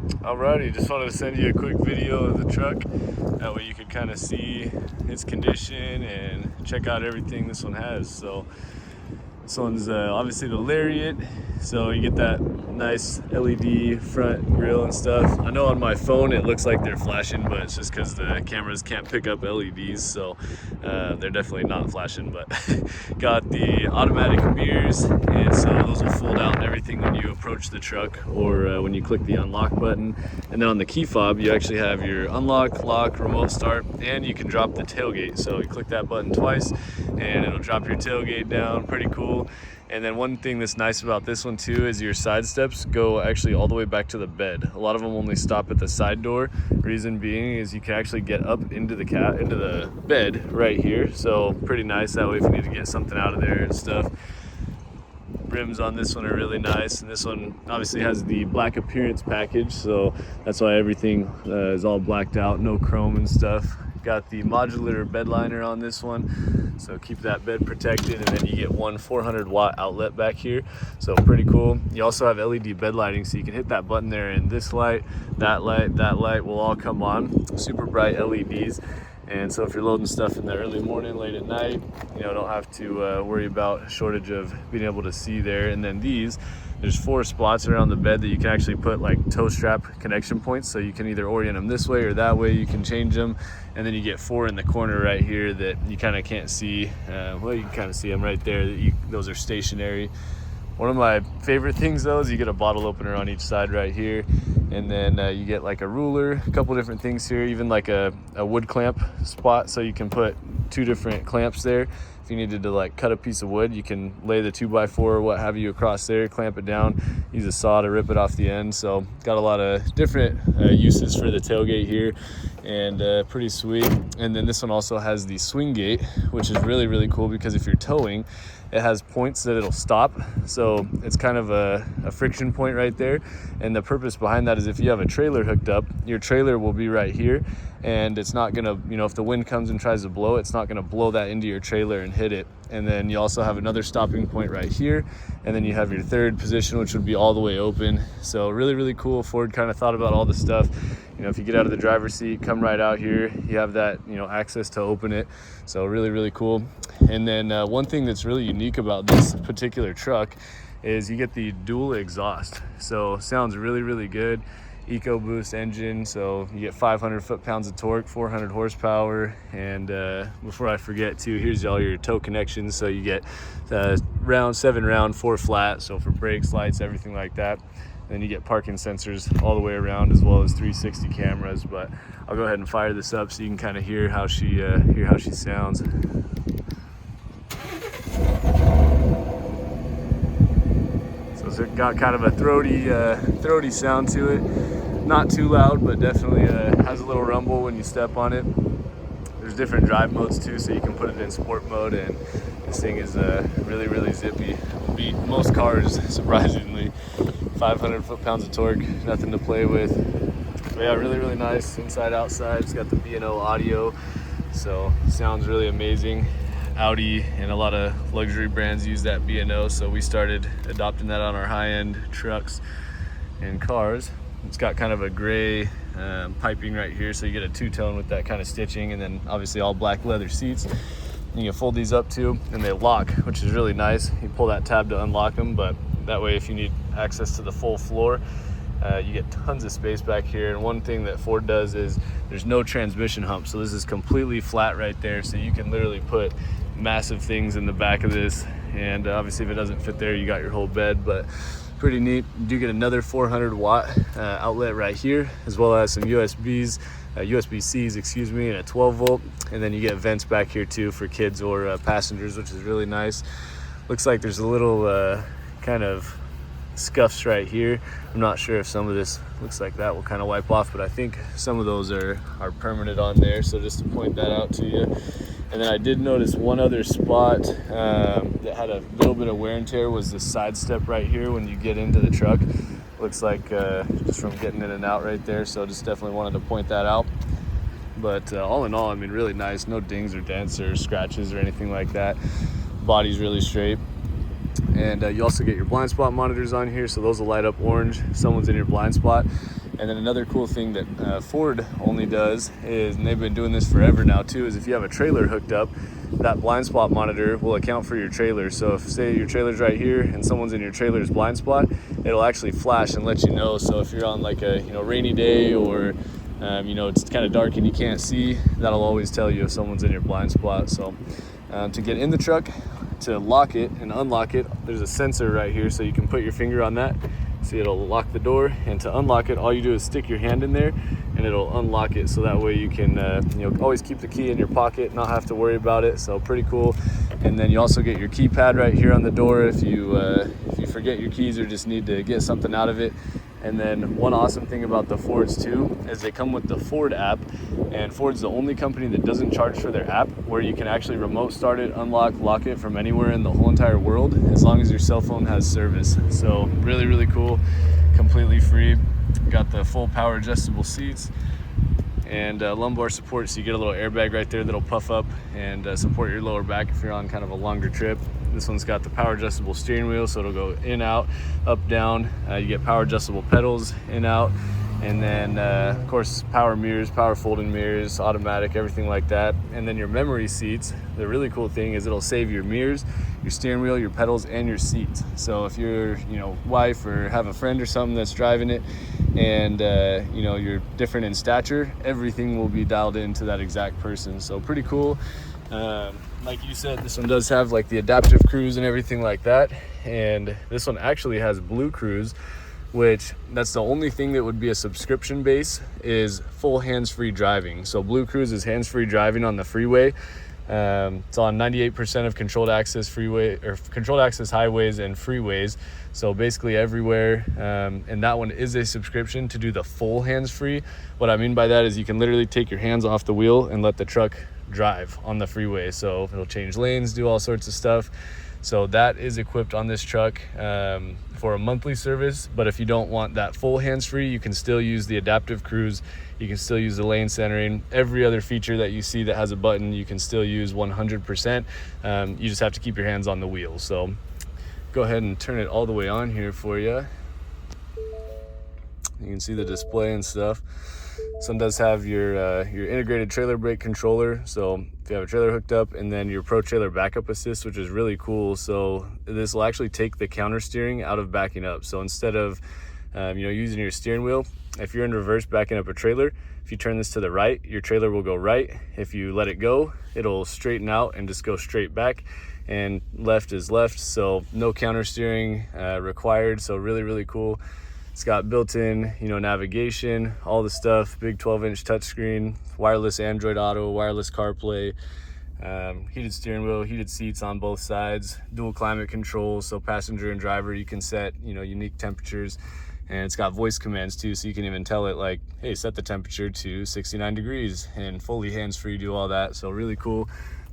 Alrighty, just wanted to send you a quick video of the truck. That way you could kind of see its condition and check out everything this one has. So this one's obviously the Lariat, so you get that nice LED front grille and stuff. I know on my phone it looks like they're flashing, but it's just because the cameras can't pick up LEDs, so they're definitely not flashing. But got the automatic mirrors, and so those will fold out and everything when you approach the truck or when you click the unlock button. And then on the key fob, you actually have your unlock, lock, remote start, and you can drop the tailgate. So you click that button twice and it'll drop your tailgate down. Pretty cool. And then one thing that's nice about this one too is your side steps go actually all the way back to the bed. A lot of them only stop at the side door. Reason being is you can actually get up into the bed right here. So pretty nice. That way if you need to get something out of there and stuff. Rims on this one are really nice, and this one obviously has the black appearance package, so that's why everything is all blacked out, no chrome and stuff. Got the modular bed liner on this one, so keep that bed protected, and then you get one 400-watt outlet back here, so pretty cool. You also have LED bed lighting, so you can hit that button there, and this light, that light will all come on. Super bright LEDs. And so if you're loading stuff in the early morning, late at night, you know, don't have to worry about shortage of being able to see there. And then there's 4 spots around the bed that you can actually put like toe strap connection points. So you can either orient them this way or that way, you can change them. And then you get 4 in the corner right here that you kind of can't see. Well, you can kind of see them right there. Those are stationary. One of my favorite things though is you get a bottle opener on each side right here, and then you get like a ruler, a couple different things here, even like a wood clamp spot, so you can put 2 different clamps there. If you needed to like cut a piece of wood, you can lay the 2x4 or what have you across there, clamp it down, use a saw to rip it off the end. So got a lot of different uses for the tailgate here, and pretty sweet. And then this one also has the swing gate, which is really, really cool because if you're towing, it has points that it'll stop. So it's kind of a friction point right there. And the purpose behind that is if you have a trailer hooked up, your trailer will be right here, and it's not gonna, you know, if the wind comes and tries to blow, it's not gonna blow that into your trailer and hit it. And then you also have another stopping point right here. And then you have your third position, which would be all the way open. So really, really cool. Ford kind of thought about all the stuff. You know, if you get out of the driver's seat, come right out here, you have that, you know, access to open it. So really, really cool. And then one thing that's really unique about this particular truck is you get the dual exhaust. So sounds really, really good. EcoBoost engine, so you get 500 foot-pounds of torque, 400 horsepower, and before I forget too, here's all your tow connections. So you get 7 round, 4 flat, so for brakes, lights, everything like that. Then you get parking sensors all the way around, as well as 360 cameras. But I'll go ahead and fire this up so you can kind of hear how she sounds. So it's got kind of a throaty sound to it. Not too loud, but definitely has a little rumble when you step on it. There's different drive modes too, so you can put it in sport mode, and this thing is really, really zippy. Will beat most cars, surprisingly. 500 foot-pounds of torque, nothing to play with. But yeah, really, really nice inside, outside. It's got the B&O audio, so sounds really amazing. Audi and a lot of luxury brands use that B&O, so we started adopting that on our high-end trucks and cars. It's got kind of a gray piping right here, so you get a 2-tone with that kind of stitching, and then obviously all black leather seats. You can fold these up too, and they lock, which is really nice. You pull that tab to unlock them, but that way if you need access to the full floor, you get tons of space back here. And one thing that Ford does is there's no transmission hump, so this is completely flat right there, so you can literally put massive things in the back of this. And obviously if it doesn't fit there, you got your whole bed, but pretty neat. You do get another 400-watt outlet right here, as well as some USB-Cs, excuse me, and a 12-volt. And then you get vents back here too for kids or passengers, which is really nice. Looks like there's a little kind of scuffs right here. I'm not sure if some of this looks like that will kind of wipe off, but I think some of those are permanent on there. So just to point that out to you. And then I did notice one other spot that had a little bit of wear and tear was the side step right here when you get into the truck. Looks like just from getting in and out right there. So just definitely wanted to point that out. But all in all, I mean, really nice. No dings or dents or scratches or anything like that. Body's really straight. And you also get your blind spot monitors on here, so those will light up orange if someone's in your blind spot. And then another cool thing that Ford only does is, and they've been doing this forever now too, is if you have a trailer hooked up, that blind spot monitor will account for your trailer. So if, say, your trailer's right here and someone's in your trailer's blind spot, it'll actually flash and let you know. So if you're on like a rainy day, or it's kind of dark and you can't see, that'll always tell you if someone's in your blind spot. So to get in the truck, to lock it and unlock it, there's a sensor right here, so you can put your finger on that. See, it'll lock the door, and to unlock it, all you do is stick your hand in there and it'll unlock it, so that way you can always keep the key in your pocket, not have to worry about it. So pretty cool. And then you also get your keypad right here on the door if you forget your keys or just need to get something out of it. And then one awesome thing about the Fords too is they come with the Ford app, and Ford's the only company that doesn't charge for their app, where you can actually remote start it, unlock, lock it from anywhere in the whole entire world, as long as your cell phone has service. So really, really cool, completely free. Got the full power adjustable seats and lumbar support, so you get a little airbag right there that'll puff up and support your lower back if you're on kind of a longer trip. This one's got the power adjustable steering wheel, so it'll go in, out, up, down. You get power adjustable pedals, in, out, and then of course power mirrors, power folding mirrors, automatic, everything like that. And then your memory seats, the really cool thing is it'll save your mirrors, your steering wheel, your pedals, and your seats. So if you're wife or have a friend or something that's driving it, and you're different in stature, everything will be dialed into that exact person. So pretty cool. Like you said, this one does have like the adaptive cruise and everything like that, and this one actually has Blue Cruise, which that's the only thing that would be a subscription base, is full hands-free driving. So Blue Cruise is hands-free driving on the freeway. It's on 98% of controlled access highways and freeways, so basically everywhere. And that one is a subscription to do the full hands-free. What I mean by that is you can literally take your hands off the wheel and let the truck drive on the freeway. So it'll change lanes, do all sorts of stuff. So that is equipped on this truck for a monthly service. But if you don't want that full hands-free, you can still use the adaptive cruise. You can still use the lane centering. Every other feature that you see that has a button, you can still use 100%. You just have to keep your hands on the wheel. So go ahead and turn it all the way on here for you. You can see the display and stuff. This one does have your integrated trailer brake controller, so if you have a trailer hooked up, and then your Pro Trailer Backup Assist, which is really cool. So this will actually take the counter steering out of backing up. So instead of using your steering wheel, if you're in reverse backing up a trailer, if you turn this to the right, your trailer will go right. If you let it go, it'll straighten out and just go straight back, and left is left. So no counter steering required. So really, really cool. It's got built-in, navigation, all the stuff, big 12-inch touchscreen, wireless Android Auto, wireless CarPlay, heated steering wheel, heated seats on both sides, dual climate control, so passenger and driver, you can set, unique temperatures, and it's got voice commands too, so you can even tell it like, hey, set the temperature to 69 degrees, and fully hands-free, do all that. So really cool.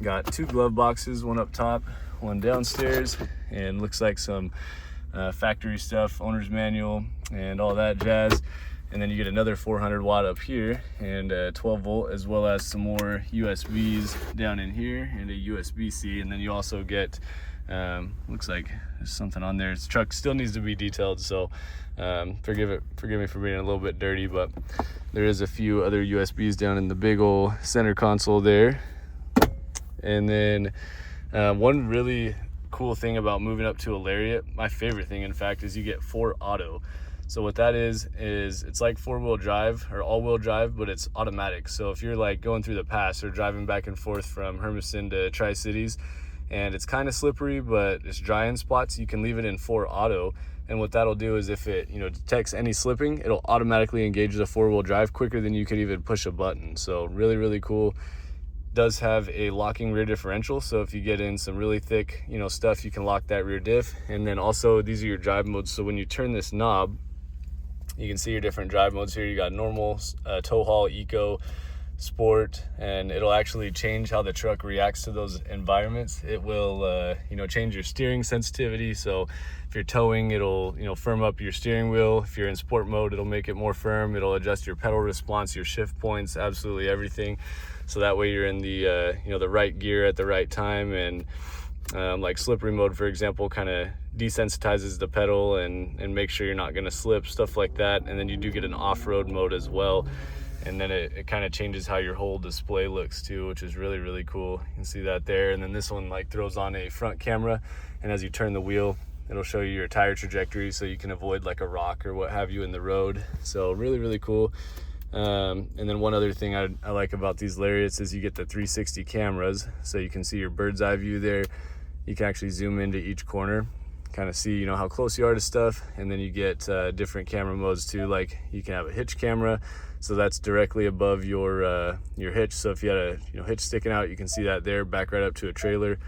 Got two glove boxes, one up top, one downstairs, and looks like some factory stuff, owner's manual, and all that jazz. And then you get another 400 watt up here, and 12 volt, as well as some more USBs down in here, and a USB-C. And then you also get looks like there's something on there. This truck still needs to be detailed, so forgive me for being a little bit dirty, but there is a few other USBs down in the big old center console there. And then one really cool thing about moving up to a Lariat, my favorite thing in fact, is you get 4 auto. So what that is it's like 4-wheel drive or all-wheel drive, but it's automatic. So if you're like going through the pass or driving back and forth from Hermiston to Tri-Cities, and it's kind of slippery but it's dry in spots, you can leave it in 4 auto. And what that'll do is if it detects any slipping, it'll automatically engage the 4-wheel drive quicker than you could even push a button. So really, really cool. Does have a locking rear differential, so if you get in some really thick stuff, you can lock that rear diff. And then also these are your drive modes, so when you turn this knob, you can see your different drive modes here. You got normal, tow haul, eco, sport, and it'll actually change how the truck reacts to those environments. It will change your steering sensitivity, so if you're towing, it'll firm up your steering wheel. If you're in sport mode, it'll make it more firm. It'll adjust your pedal response, your shift points, absolutely everything, so that way you're in the the right gear at the right time. And like slippery mode, for example, kind of desensitizes the pedal and make sure you're not going to slip, stuff like that. And then you do get an off-road mode as well, and then it kind of changes how your whole display looks too, which is really, really cool. You can see that there. And then this one like throws on a front camera, and as you turn the wheel, it'll show you your tire trajectory so you can avoid like a rock or what have you in the road. So really, really cool. And then one other thing I like about these Lariats is you get the 360 cameras, so you can see your bird's eye view there. You can actually zoom into each corner, kind of see, you know, how close you are to stuff. And then you get different camera modes too, like you can have a hitch camera, so that's directly above your hitch. So if you had a hitch sticking out, you can see that there, back right up to a trailer.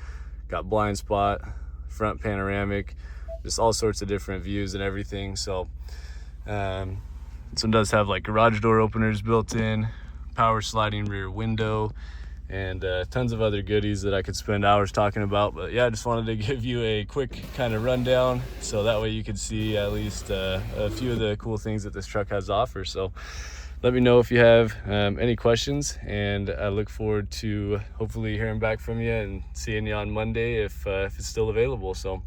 Got blind spot, front panoramic, just all sorts of different views and everything. So this one does have like garage door openers built in, power sliding rear window, and tons of other goodies that I could spend hours talking about. But yeah, I just wanted to give you a quick kind of rundown, so that way you could see at least a few of the cool things that this truck has to offer. So let me know if you have any questions, and I look forward to hopefully hearing back from you and seeing you on Monday if it's still available. So